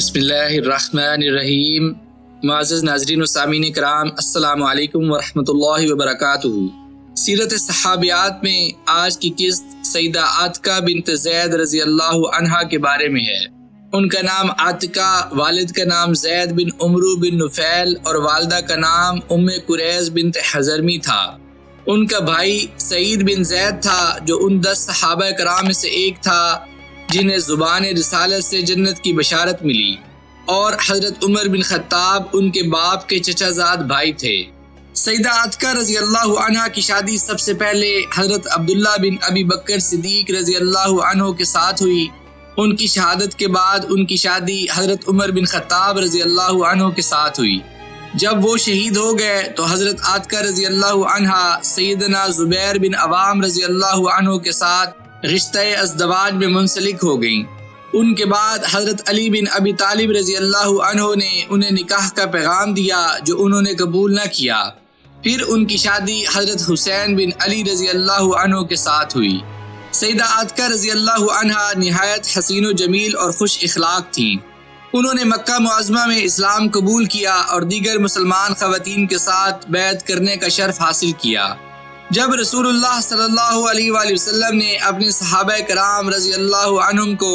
بسم اللہ الرحمن الرحیم۔ معزز ناظرین و سامعین کرام، السلام علیکم ورحمۃ اللہ وبرکاتہ۔ سیرت صحابیات میں آج کی قسط سیدہ عاتکہ بنت زید رضی اللہ عنہا کے بارے میں ہے۔ ان کا نام عاتکہ، والد کا نام زید بن عمرو بن نفیل اور والدہ کا نام ام قریظ بنت حضرمی تھا۔ ان کا بھائی سعید بن زید تھا جو ان 10 صحابہ کرام میں سے ایک تھا جنہیں زبان رسالت سے جنت کی بشارت ملی، اور حضرت عمر بن خطاب ان کے باپ کے چچا زاد بھائی تھے۔ سیدہ عاتکہ رضی اللہ عنہا کی شادی سب سے پہلے حضرت عبداللہ بن ابی بکر صدیق رضی اللہ عنہ کے ساتھ ہوئی۔ ان کی شہادت کے بعد ان کی شادی حضرت عمر بن خطاب رضی اللہ عنہ کے ساتھ ہوئی۔ جب وہ شہید ہو گئے تو حضرت عاتکہ رضی اللہ عنہا سیدنا زبیر بن عوام رضی اللہ عنہ کے ساتھ رشتہ ازدواج میں منسلک ہو گئیں۔ ان کے بعد حضرت علی بن ابی طالب رضی اللہ عنہ نے انہیں نکاح کا پیغام دیا جو انہوں نے قبول نہ کیا۔ پھر ان کی شادی حضرت حسین بن علی رضی اللہ عنہ کے ساتھ ہوئی۔ سیدہ عاتکہ رضی اللہ عنہا نہایت حسین و جمیل اور خوش اخلاق تھیں۔ انہوں نے مکہ معظمہ میں اسلام قبول کیا اور دیگر مسلمان خواتین کے ساتھ بیعت کرنے کا شرف حاصل کیا۔ جب رسول اللہ صلی اللہ علیہ وآلہ وسلم نے اپنے صحابہ کرام رضی اللہ عنہم کو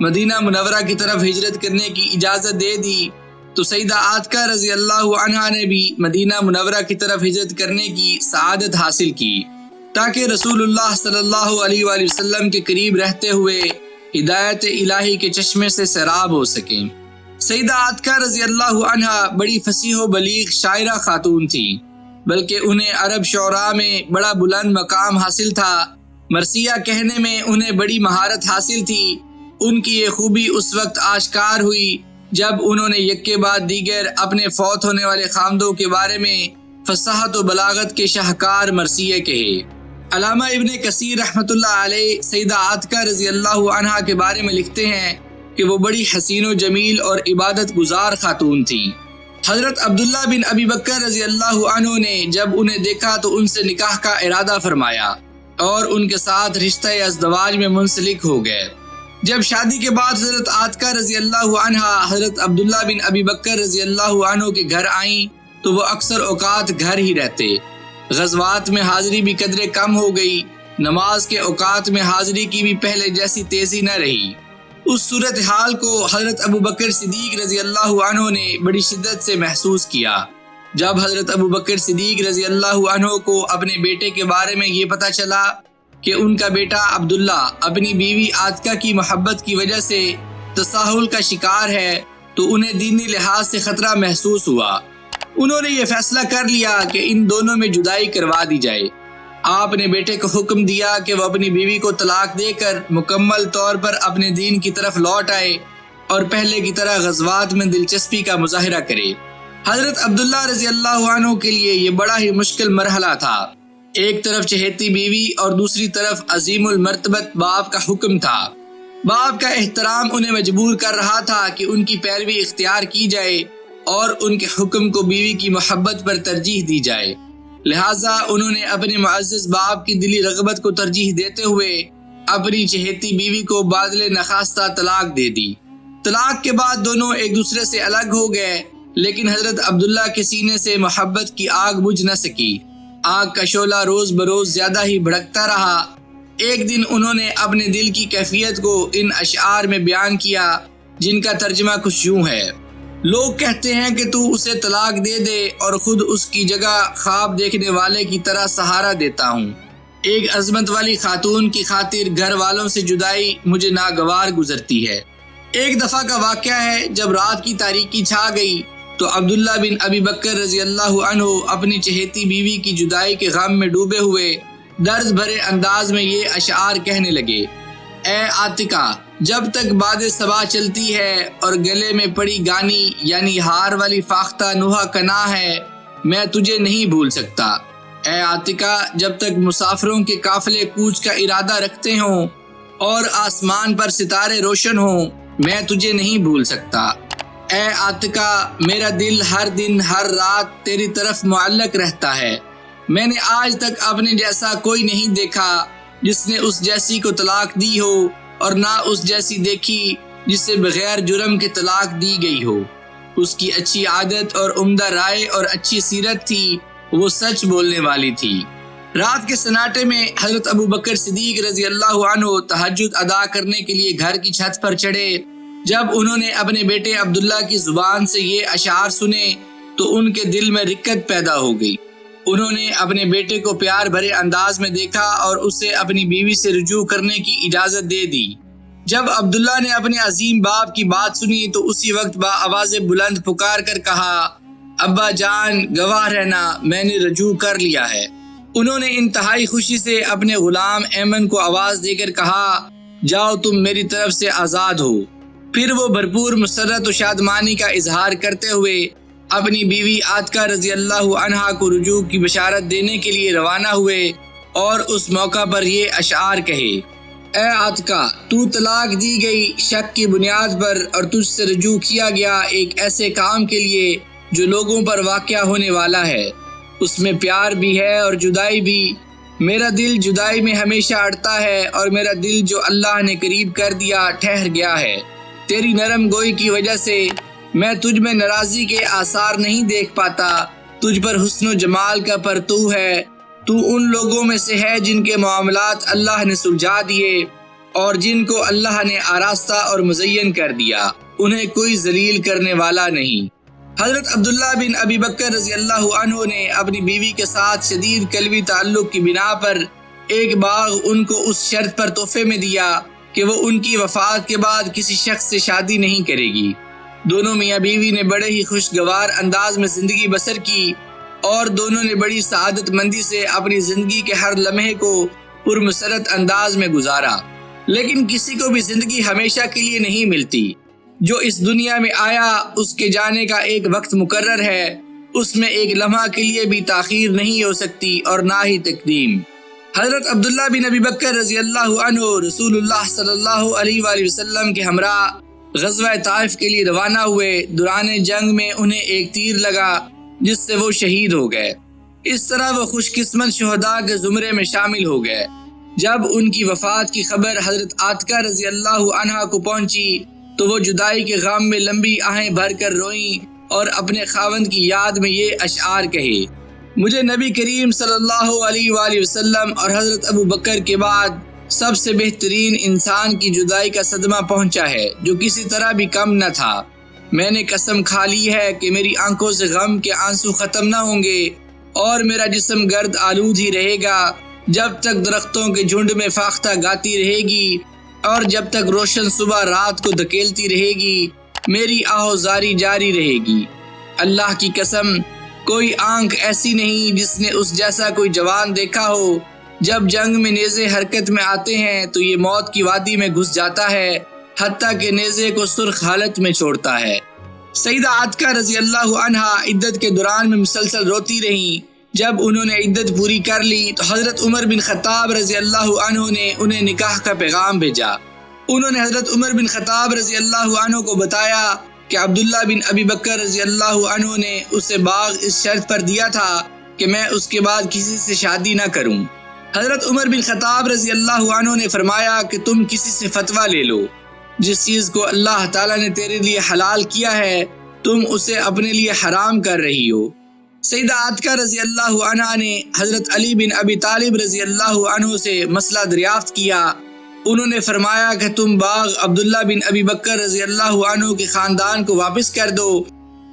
مدینہ منورہ کی طرف ہجرت کرنے کی اجازت دے دی تو سیدہ عاتکہ رضی اللہ عنہا نے بھی مدینہ منورہ کی طرف ہجرت کرنے کی سعادت حاصل کی تاکہ رسول اللہ صلی اللہ علیہ وآلہ وسلم کے قریب رہتے ہوئے ہدایت الہی کے چشمے سے سیراب ہو سکیں۔ سیدہ عاتکہ رضی اللہ عنہا بڑی فصیح و بلیغ شاعرہ خاتون تھی، بلکہ انہیں عرب شعراء میں بڑا بلند مقام حاصل تھا۔ مرثیہ کہنے میں انہیں بڑی مہارت حاصل تھی۔ ان کی یہ خوبی اس وقت آشکار ہوئی جب انہوں نے یک کے بعد دیگر اپنے فوت ہونے والے خامدوں کے بارے میں فصاحت و بلاغت کے شاہکار مرثیے کہے۔ علامہ ابن کثیر رحمۃ اللہ علیہ سیدہ عاتکہ رضی اللہ عنہا کے بارے میں لکھتے ہیں کہ وہ بڑی حسین و جمیل اور عبادت گزار خاتون تھیں۔ حضرت عبداللہ بن ابی بکر رضی اللہ عنہ نے جب انہیں دیکھا تو ان سے نکاح کا ارادہ فرمایا اور ان کے ساتھ رشتہ ازدواج میں منسلک ہو گئے۔ جب شادی کے بعد حضرت عاتکہ رضی اللہ عنہا حضرت عبداللہ بن ابی بکر رضی اللہ عنہ کے گھر آئیں تو وہ اکثر اوقات گھر ہی رہتے۔ غزوات میں حاضری بھی قدرے کم ہو گئی۔ نماز کے اوقات میں حاضری کی بھی پہلے جیسی تیزی نہ رہی۔ اس صورتحال کو حضرت ابو بکر صدیق رضی اللہ عنہ نے بڑی شدت سے محسوس کیا۔ جب حضرت ابو بکر صدیق رضی اللہ عنہ کو اپنے بیٹے کے بارے میں یہ پتہ چلا کہ ان کا بیٹا عبداللہ اپنی بیوی عاتکہ کی محبت کی وجہ سے تساہل کا شکار ہے تو انہیں دینی لحاظ سے خطرہ محسوس ہوا۔ انہوں نے یہ فیصلہ کر لیا کہ ان دونوں میں جدائی کروا دی جائے۔ آپ نے بیٹے کو حکم دیا کہ وہ اپنی بیوی کو طلاق دے کر مکمل طور پر اپنے دین کی طرف لوٹ آئے اور پہلے کی طرح غزوات میں دلچسپی کا مظاہرہ کرے۔ حضرت عبداللہ رضی اللہ عنہ کے لیے یہ بڑا ہی مشکل مرحلہ تھا۔ ایک طرف چہیتی بیوی اور دوسری طرف عظیم المرتبت باپ کا حکم تھا۔ باپ کا احترام انہیں مجبور کر رہا تھا کہ ان کی پیروی اختیار کی جائے اور ان کے حکم کو بیوی کی محبت پر ترجیح دی جائے۔ لہٰذا انہوں نے اپنے معزز باپ کی دلی رغبت کو ترجیح دیتے ہوئے اپنی چہیتی بیوی کو بادل نخواستہ طلاق دے دی۔ طلاق کے بعد دونوں ایک دوسرے سے الگ ہو گئے، لیکن حضرت عبداللہ کے سینے سے محبت کی آگ بجھ نہ سکی۔ آگ کا شعلہ روز بروز زیادہ ہی بھڑکتا رہا۔ ایک دن انہوں نے اپنے دل کی کیفیت کو ان اشعار میں بیان کیا جن کا ترجمہ کچھ یوں ہے: لوگ کہتے ہیں کہ تو اسے طلاق دے دے اور خود اس کی جگہ خواب دیکھنے والے کی طرح سہارا دیتا ہوں۔ ایک عظمت والی خاتون کی خاطر گھر والوں سے جدائی مجھے ناگوار گزرتی ہے۔ ایک دفعہ کا واقعہ ہے، جب رات کی تاریکی چھا گئی تو عبداللہ بن ابی بکر رضی اللہ عنہ اپنی چہیتی بیوی کی جدائی کے غم میں ڈوبے ہوئے درد بھرے انداز میں یہ اشعار کہنے لگے: اے عاتکہ، جب تک باد صبا چلتی ہے اور گلے میں پڑی گانی یعنی ہار والی فاختہ نوحہ کنا ہے، میں تجھے نہیں بھول سکتا۔ اے عاتکہ، جب تک مسافروں کے قافلے کوچ کا ارادہ رکھتے ہوں اور آسمان پر ستارے روشن ہوں، میں تجھے نہیں بھول سکتا۔ اے عاتکہ، میرا دل ہر دن ہر رات تیری طرف معلق رہتا ہے۔ میں نے آج تک اپنے جیسا کوئی نہیں دیکھا جس نے اس جیسی کو طلاق دی ہو، اور نہ اس جیسی دیکھی جسے بغیر جرم کے طلاق دی گئی ہو۔ اس کی اچھی عادت اور عمدہ رائے اور اچھی سیرت تھی، وہ سچ بولنے والی تھی۔ رات کے سناٹے میں حضرت ابو بکر صدیق رضی اللہ عنہ تہجد ادا کرنے کے لیے گھر کی چھت پر چڑھے۔ جب انہوں نے اپنے بیٹے عبداللہ کی زبان سے یہ اشعار سنے تو ان کے دل میں رقت پیدا ہو گئی۔ انہوں نے اپنے بیٹے کو پیار بھرے انداز میں دیکھا اور اسے اپنی بیوی سے رجوع کرنے کی اجازت دے دی۔ جب عبداللہ نے اپنے عظیم باپ کی بات سنی تو اسی وقت بآواز بلند پکار کر کہا، ابا جان گواہ رہنا، میں نے رجوع کر لیا ہے۔ انہوں نے انتہائی خوشی سے اپنے غلام ایمن کو آواز دے کر کہا، جاؤ تم میری طرف سے آزاد ہو۔ پھر وہ بھرپور مسرت و شادمانی کا اظہار کرتے ہوئے اپنی بیوی عاتکہ رضی اللہ عنہا کو رجوع کی بشارت دینے کے لیے روانہ ہوئے اور اس موقع پر یہ اشعار کہے، اے عاتکہ، تو طلاق دی گئی شک کی بنیاد پر اور تجھ سے رجوع کیا گیا ایک ایسے کام کے لیے جو لوگوں پر واقع ہونے والا ہے، اس میں پیار بھی ہے اور جدائی بھی۔ میرا دل جدائی میں ہمیشہ اڑتا ہے اور میرا دل جو اللہ نے قریب کر دیا ٹھہر گیا ہے۔ تیری نرم گوئی کی وجہ سے میں تجھ میں ناراضی کے آثار نہیں دیکھ پاتا، تجھ پر حسن و جمال کا پرتو ہے۔ تو ان لوگوں میں سے ہے جن کے معاملات اللہ نے سلجھا دیے اور جن کو اللہ نے آراستہ اور مزین کر دیا، انہیں کوئی ذلیل کرنے والا نہیں۔ حضرت عبداللہ بن ابی بکر رضی اللہ عنہ نے اپنی بیوی کے ساتھ شدید قلبی تعلق کی بنا پر ایک باغ ان کو اس شرط پر تحفے میں دیا کہ وہ ان کی وفات کے بعد کسی شخص سے شادی نہیں کرے گی۔ دونوں میاں بیوی نے بڑے ہی خوشگوار انداز میں زندگی بسر کی اور دونوں نے بڑی سعادت مندی سے اپنی زندگی کے ہر لمحے کو پرمسرت انداز میں گزارا۔ لیکن کسی کو بھی زندگی ہمیشہ کے لیے نہیں ملتی۔ جو اس دنیا میں آیا اس کے جانے کا ایک وقت مقرر ہے، اس میں ایک لمحہ کے لیے بھی تاخیر نہیں ہو سکتی اور نہ ہی تقدیم۔ حضرت عبداللہ بن ابی بکر رضی اللہ عنہ رسول اللہ صلی اللہ علیہ وآلہ وسلم کے ہمراہ غزوہ طائف کے لیے روانہ ہوئے۔ دوران جنگ میں انہیں ایک تیر لگا جس سے وہ شہید ہو گئے۔ اس طرح وہ خوش قسمت شہداء کے زمرے میں شامل ہو گئے۔ جب ان کی وفات کی خبر حضرت عاتکہ رضی اللہ عنہا کو پہنچی تو وہ جدائی کے غم میں لمبی آہیں بھر کر روئیں اور اپنے خاوند کی یاد میں یہ اشعار کہے، مجھے نبی کریم صلی اللہ علیہ وآلہ وسلم اور حضرت ابو بکر کے بعد سب سے بہترین انسان کی جدائی کا صدمہ پہنچا ہے جو کسی طرح بھی کم نہ تھا۔ میں نے قسم کھا لی ہے کہ میری آنکھوں سے غم کے آنسو ختم نہ ہوں گے اور میرا جسم گرد آلود ہی رہے گا جب تک درختوں کے جھنڈ میں فاختہ گاتی رہے گی اور جب تک روشن صبح رات کو دھکیلتی رہے گی، میری آہوزاری جاری رہے گی۔ اللہ کی قسم، کوئی آنکھ ایسی نہیں جس نے اس جیسا کوئی جوان دیکھا ہو۔ جب جنگ میں نیزے حرکت میں آتے ہیں تو یہ موت کی وادی میں گھس جاتا ہے، حتیٰ کہ نیزے کو سرخ حالت میں چھوڑتا ہے۔ سیدہ عاتکہ رضی اللہ عنہا عدت کے دوران میں مسلسل روتی رہیں۔ جب انہوں نے عدت پوری کر لی تو حضرت عمر بن خطاب رضی اللہ عنہ نے انہیں نکاح کا پیغام بھیجا۔ انہوں نے حضرت عمر بن خطاب رضی اللہ عنہ کو بتایا کہ عبداللہ بن ابی بکر رضی اللہ عنہ نے اسے باغ اس شرط پر دیا تھا کہ میں اس کے بعد کسی سے شادی نہ کروں۔ حضرت عمر بن خطاب رضی اللہ عنہ نے فرمایا کہ تم کسی سے فتویٰ لے لو، جس چیز کو اللہ تعالیٰ نے تیرے لیے حلال کیا ہے تم اسے اپنے لیے حرام کر رہی ہو۔ سیدہ عاتکہ رضی اللہ عنہ نے حضرت علی بن ابی طالب رضی اللہ عنہ سے مسئلہ دریافت کیا۔ انہوں نے فرمایا کہ تم باغ عبداللہ بن ابی بکر رضی اللہ عنہ کے خاندان کو واپس کر دو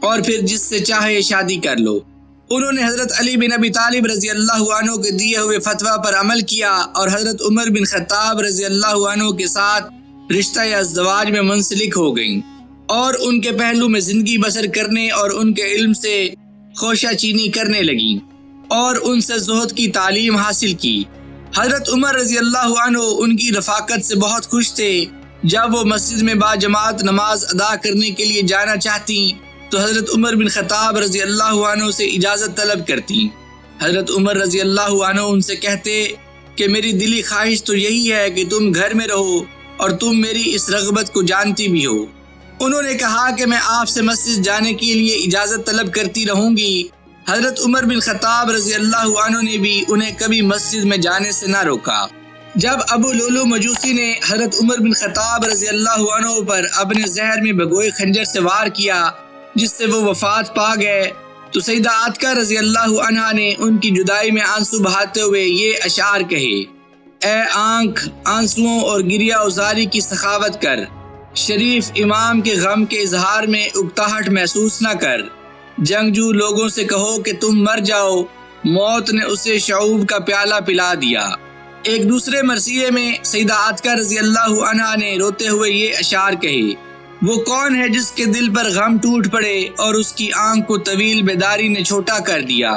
اور پھر جس سے چاہے شادی کر لو۔ انہوں نے حضرت علی بن ابی طالب رضی اللہ عنہ کے دیے ہوئے فتویٰ پر عمل کیا اور حضرت عمر بن خطاب رضی اللہ عنہ کے ساتھ رشتہ یا ازدواج میں منسلک ہو گئیں اور ان کے پہلو میں زندگی بسر کرنے اور ان کے علم سے خوشہ چینی کرنے لگیں اور ان سے زہد کی تعلیم حاصل کی۔ حضرت عمر رضی اللہ عنہ ان کی رفاقت سے بہت خوش تھے۔ جب وہ مسجد میں با جماعت نماز ادا کرنے کے لیے جانا چاہتی تو حضرت عمر بن خطاب رضی اللہ عنہ سے اجازت طلب کرتی۔ حضرت عمر رضی اللہ عنہ ان سے کہتے کہ میری دلی خواہش تو یہی ہے کہ تم گھر میں رہو اور تم میری اس رغبت کو جانتی بھی ہو۔ انہوں نے کہا کہ میں آپ سے مسجد جانے کے لیے اجازت طلب کرتی رہوں گی۔ حضرت عمر بن خطاب رضی اللہ عنہ نے بھی انہیں کبھی مسجد میں جانے سے نہ روکا۔ جب ابو لولو مجوسی نے حضرت عمر بن خطاب رضی اللہ عنہ پر اپنے زہر میں بھگوئے خنجر سے وار کیا جس سے وہ وفات پا گئے تو سیدہ عاتکہ رضی اللہ عنہا نے ان کی جدائی میں آنسو بہاتے ہوئے یہ اشعار کہے: اے آنکھ آنسوؤں اور گریہ ازاری کی سخاوت کر، شریف امام کے غم کے اظہار میں اکتاہٹ محسوس نہ کر، جنگجو لوگوں سے کہو کہ تم مر جاؤ، موت نے اسے شعوب کا پیالہ پلا دیا۔ ایک دوسرے مرثیے میں سیدہ عاتکہ رضی اللہ عنہا نے روتے ہوئے یہ اشعار کہے: وہ کون ہے جس کے دل پر غم ٹوٹ پڑے اور اس کی آنکھ کو طویل بیداری نے چھوٹا کر دیا؟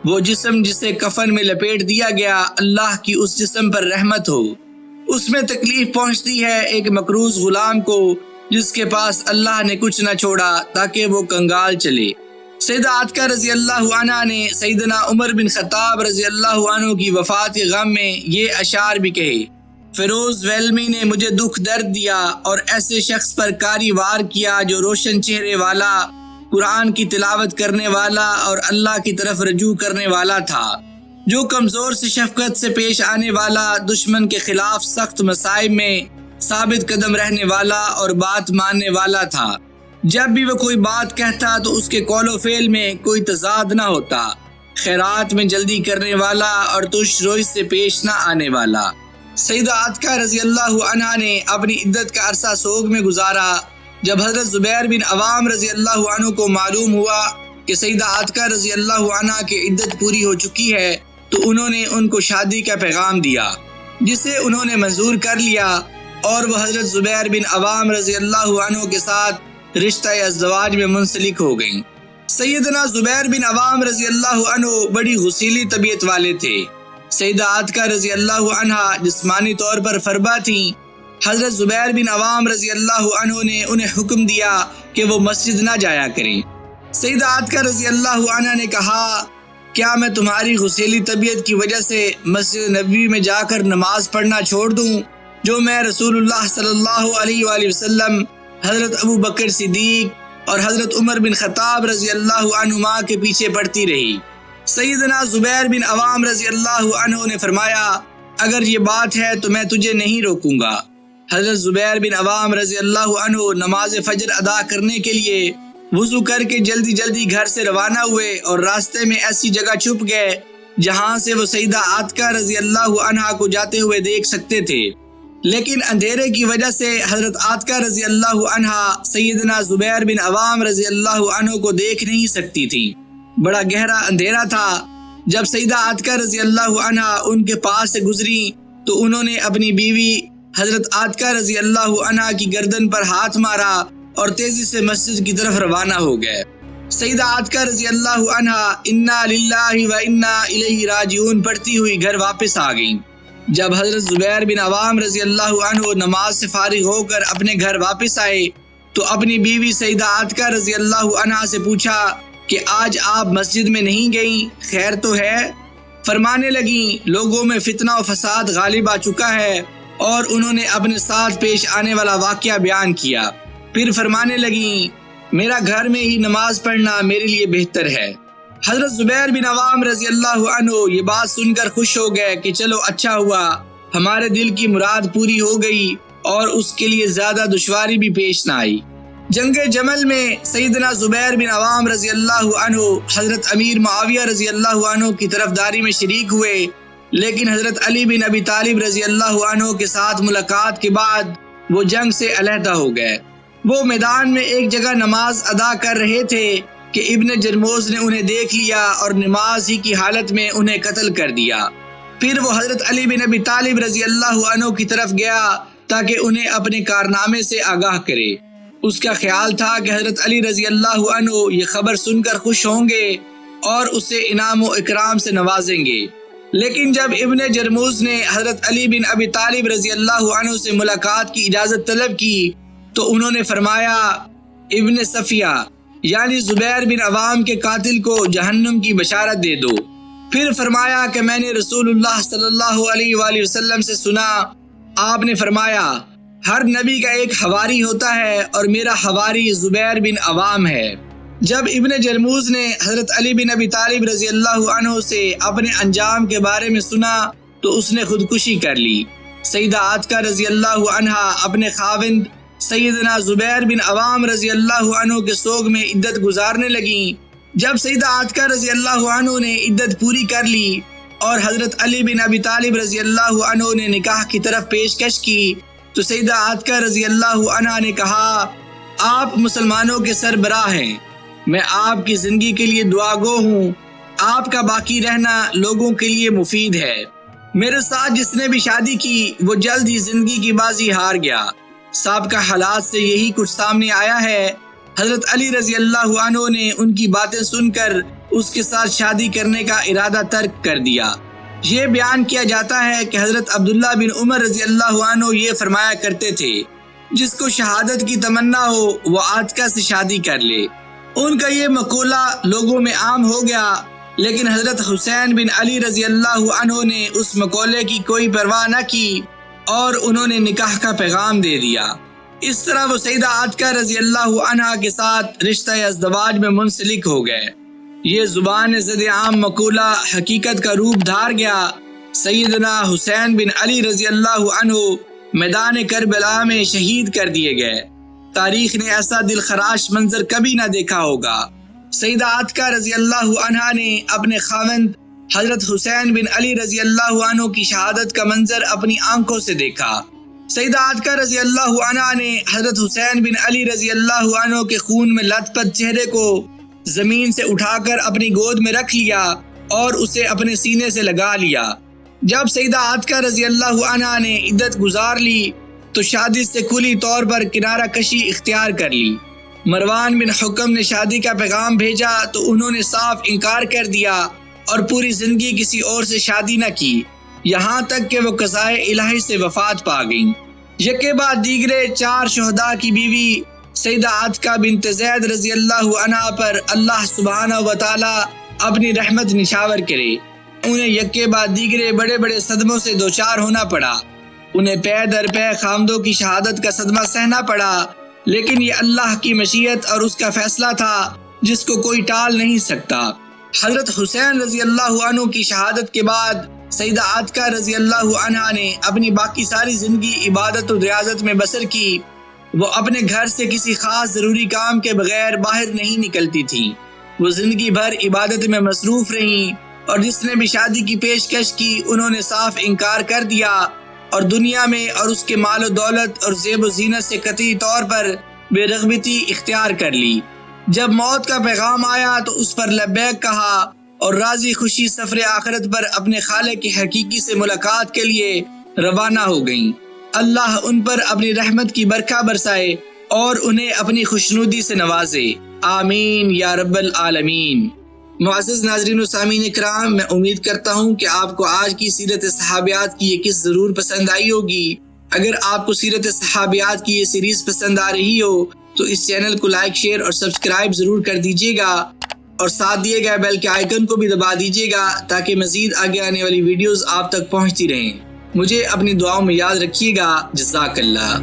وہ جسم جسے کفن میں لپیٹ دیا گیا، اللہ کی اس جسم پر رحمت ہو۔ اس میں تکلیف پہنچتی ہے ایک مقروض غلام کو جس کے پاس اللہ نے کچھ نہ چھوڑا تاکہ وہ کنگال چلے۔ سیدہ عاتکہ رضی اللہ عنہا نے سیدنا عمر بن خطاب رضی اللہ عنہ کی وفات کے غم میں یہ اشعار بھی کہے: فیروز ویلمی نے مجھے دکھ درد دیا اور ایسے شخص پر کاری وار کیا جو روشن چہرے والا، قرآن کی تلاوت کرنے والا اور اللہ کی طرف رجوع کرنے والا تھا، جو کمزور سے شفقت سے پیش آنے والا، دشمن کے خلاف سخت مصائب میں ثابت قدم رہنے والا اور بات ماننے والا تھا۔ جب بھی وہ کوئی بات کہتا تو اس کے قول و فعل میں کوئی تضاد نہ ہوتا، خیرات میں جلدی کرنے والا اور تش روی سے پیش نہ آنے والا۔ سیدہ عاتکہ رضی اللہ عنہا نے اپنی عدت کا عرصہ سوگ میں گزارا۔ جب حضرت زبیر بن عوام رضی اللہ عنہ کو معلوم ہوا کہ سیدہ عاتکہ رضی اللہ عنہا کی عدت پوری ہو چکی ہے تو انہوں نے ان کو شادی کا پیغام دیا، جسے انہوں نے منظور کر لیا اور وہ حضرت زبیر بن عوام رضی اللہ عنہ کے ساتھ رشتہ ازدواج میں منسلک ہو گئیں۔ سیدنا زبیر بن عوام رضی اللہ عنہ بڑی غسیلی طبیعت والے تھے۔ سیدہ عاتکہ رضی اللہ عنہا جسمانی طور پر فربا تھیں۔ حضرت زبیر بن عوام رضی اللہ عنہ نے انہیں حکم دیا کہ وہ مسجد نہ جایا کریں۔ سیدہ عاتکہ رضی اللہ عنہا نے کہا: کیا میں تمہاری غسیلی طبیعت کی وجہ سے مسجد نبوی میں جا کر نماز پڑھنا چھوڑ دوں جو میں رسول اللہ صلی اللہ علیہ وآلہ وسلم، حضرت ابو بکر صدیق اور حضرت عمر بن خطاب رضی اللہ عنہما کے پیچھے پڑتی رہی؟ سیدنا زبیر بن عوام رضی اللہ عنہ نے فرمایا: اگر یہ بات ہے تو میں تجھے نہیں روکوں گا۔ حضرت زبیر بن عوام رضی اللہ عنہ نماز فجر ادا کرنے کے لیے وضو کر کے جلدی جلدی گھر سے روانہ ہوئے اور راستے میں ایسی جگہ چھپ گئے جہاں سے وہ سیدہ عاتکہ رضی اللہ عنہا کو جاتے ہوئے دیکھ سکتے تھے، لیکن اندھیرے کی وجہ سے حضرت عاتکہ رضی اللہ عنہا سیدنا زبیر بن عوام رضی اللہ عنہ کو دیکھ نہیں سکتی تھی۔ بڑا گہرا اندھیرا تھا۔ جب سیدہ عاتکہ رضی اللہ عنہا ان کے پاس سے گزری تو انہوں نے اپنی بیوی حضرت عاتکہ رضی اللہ عنہا کی گردن پر ہاتھ مارا اور تیزی سے مسجد کی طرف روانہ ہو گئے۔ سیدہ عاتکہ رضی اللہ عنہا انا للہ و انا الیہ راجعون پڑھتی ہوئی گھر واپس آ گئیں۔ جب حضرت زبیر بن عوام رضی اللہ عنہ نماز سے فارغ ہو کر اپنے گھر واپس آئے تو اپنی بیوی سیدہ عاتکہ رضی اللہ عنہا سے پوچھا کہ آج آپ مسجد میں نہیں گئیں، خیر تو ہے؟ فرمانے لگیں: لوگوں میں فتنہ و فساد غالب آ چکا ہے، اور انہوں نے اپنے ساتھ پیش آنے والا واقعہ بیان کیا۔ پھر فرمانے لگیں: میرا گھر میں ہی نماز پڑھنا میرے لیے بہتر ہے۔ حضرت زبیر بن عوام رضی اللہ عنہ یہ بات سن کر خوش ہو گئے کہ چلو اچھا ہوا، ہمارے دل کی مراد پوری ہو گئی اور اس کے لیے زیادہ دشواری بھی پیش نہ آئی۔ جنگ جمل میں سیدنا زبیر بن عوام رضی اللہ عنہ حضرت امیر معاویہ رضی اللہ عنہ کی طرفداری میں شریک ہوئے، لیکن حضرت علی بن ابی طالب رضی اللہ عنہ کے ساتھ ملاقات کے بعد وہ جنگ سے علیحدہ ہو گئے۔ وہ میدان میں ایک جگہ نماز ادا کر رہے تھے کہ ابن جرموز نے انہیں دیکھ لیا اور نماز ہی کی حالت میں انہیں قتل کر دیا۔ پھر وہ حضرت علی بن ابی طالب رضی اللہ عنہ کی طرف گیا تاکہ انہیں اپنے کارنامے سے آگاہ کرے۔ اس کا خیال تھا کہ حضرت علی رضی اللہ عنہ یہ خبر سن کر خوش ہوں گے اور اسے انعام و اکرام سے نوازیں گے، لیکن جب ابن جرموز نے حضرت علی بن ابی طالب رضی اللہ عنہ سے ملاقات کی اجازت طلب کی تو انہوں نے فرمایا: ابن صفیہ یعنی زبیر بن عوام کے قاتل کو جہنم کی بشارت دے دو۔ پھر فرمایا کہ میں نے رسول اللہ صلی اللہ علیہ وآلہ وسلم سے سنا، آپ نے فرمایا ہر نبی کا ایک حواری ہوتا ہے اور میرا حواری زبیر بن عوام ہے۔ جب ابن جرموز نے حضرت علی بن ابی طالب رضی اللہ عنہ سے اپنے انجام کے بارے میں سنا تو اس نے خودکشی کر لی۔ سیدہ عاتکہ رضی اللہ عنہا اپنے خاوند سیدنا زبیر بن عوام رضی اللہ عنہ کے سوگ میں عدت گزارنے لگیں۔ جب سیدہ عاتکہ رضی اللہ عنہ نے عدت پوری کر لی اور حضرت علی بن ابی طالب رضی اللہ عنہ نے نکاح کی طرف پیشکش کی تو سیدہ عاتکہ رضی اللہ عنہا نے کہا، آپ مسلمانوں کے سربراہ ہیں، میں آپ کی زندگی کے لیے دعا گو ہوں، آپ کا باقی رہنا لوگوں کے لیے مفید ہے۔ میرے ساتھ جس نے بھی شادی کی وہ جلد ہی زندگی کی بازی ہار گیا۔ سابقہ حالات سے یہی کچھ سامنے آیا ہے۔ حضرت علی رضی اللہ عنہ نے ان کی باتیں سن کر اس کے ساتھ شادی کرنے کا ارادہ ترک کر دیا۔ یہ بیان کیا جاتا ہے کہ حضرت عبداللہ بن عمر رضی اللہ عنہ یہ فرمایا کرتے تھے، جس کو شہادت کی تمنا ہو وہ عاتکہ سے شادی کر لے۔ ان کا یہ مقولہ لوگوں میں عام ہو گیا، لیکن حضرت حسین بن علی رضی اللہ عنہ نے اس مقولے کی کوئی پرواہ نہ کی اور انہوں نے نکاح کا پیغام دے دیا۔ اس طرح وہ سیدہ عاتکہ رضی اللہ عنہا کے ساتھ رشتہ ازدواج میں منسلک ہو گئے۔ یہ زبان زد عام مقولہ حقیقت کا روپ دھار گیا۔ سیدنا حسین بن علی رضی اللہ عنہ میدان کربلا میں شہید کر دیے گئے۔ تاریخ نے ایسا دل خراش منظر کبھی نہ دیکھا ہوگا۔ سیدہ عاتکہ رضی اللہ عنہا نے اپنے خاوند حضرت حسین بن علی رضی اللہ عنہ کی شہادت کا منظر اپنی آنکھوں سے دیکھا۔ سیدہ عاتکہ رضی اللہ عنہا نے حضرت حسین بن علی رضی اللہ عنہ کے خون میں لت پت چہرے کو زمین سے اٹھا کر اپنی گود میں رکھ لیا اور اسے اپنے سینے سے لگا لیا۔ جب سیدہ عاتکہ رضی اللہ عنہا نے عدت گزار لی تو شادی سے کلی طور پر کنارہ کشی اختیار کر لی۔ مروان بن حکم نے شادی کا پیغام بھیجا تو انہوں نے صاف انکار کر دیا اور پوری زندگی کسی اور سے شادی نہ کی، یہاں تک کہ وہ قضائے الہی سے وفات پا گئیں۔ یکے بعد دیگرے 4 شہداء کی بیوی سیدہ عاتکہ بنت زید رضی اللہ عنہا پر اللہ سبحانہ و تعالی اپنی رحمت نشاور کرے۔ انہیں یکے بعد دیگرے بڑے بڑے صدموں سے دوچار ہونا پڑا۔ انہیں پے در پے خامدوں کی شہادت کا صدمہ سہنا پڑا، لیکن یہ اللہ کی مشیت اور اس کا فیصلہ تھا جس کو کوئی ٹال نہیں سکتا۔ حضرت حسین رضی اللہ عنہ کی شہادت کے بعد سیدہ عاتکہ رضی اللہ عنہا نے اپنی باقی ساری زندگی عبادت و ریاضت میں بسر کی۔ وہ اپنے گھر سے کسی خاص ضروری کام کے بغیر باہر نہیں نکلتی تھیں۔ وہ زندگی بھر عبادت میں مصروف رہیں اور جس نے بھی شادی کی پیشکش کی انہوں نے صاف انکار کر دیا اور دنیا میں اور اس کے مال و دولت اور زیب و زینت سے قطعی طور پر بے رغبتی اختیار کر لی۔ جب موت کا پیغام آیا تو اس پر لبیک کہا اور راضی خوشی سفر آخرت پر اپنے خالق کی حقیقی سے ملاقات کے لیے روانہ ہو گئیں۔ اللہ ان پر اپنی رحمت کی برکھا برسائے اور انہیں اپنی خوشنودی سے نوازے، آمین یا رب العالمین۔ معزز ناظرین و سامعین کرام، میں امید کرتا ہوں کہ آپ کو آج کی سیرت صحابیات کی یہ قصہ ضرور پسند آئی ہوگی۔ اگر آپ کو سیرت صحابیات کی یہ سیریز پسند آ رہی ہو تو اس چینل کو لائک، شیئر اور سبسکرائب ضرور کر دیجیے گا اور ساتھ دیے گئے بیل کے آئیکن کو بھی دبا دیجیے گا تاکہ مزید آگے آنے والی ویڈیوز آپ تک پہنچتی رہیں۔ مجھے اپنی دعاؤں میں یاد رکھیے گا۔ جزاک اللہ۔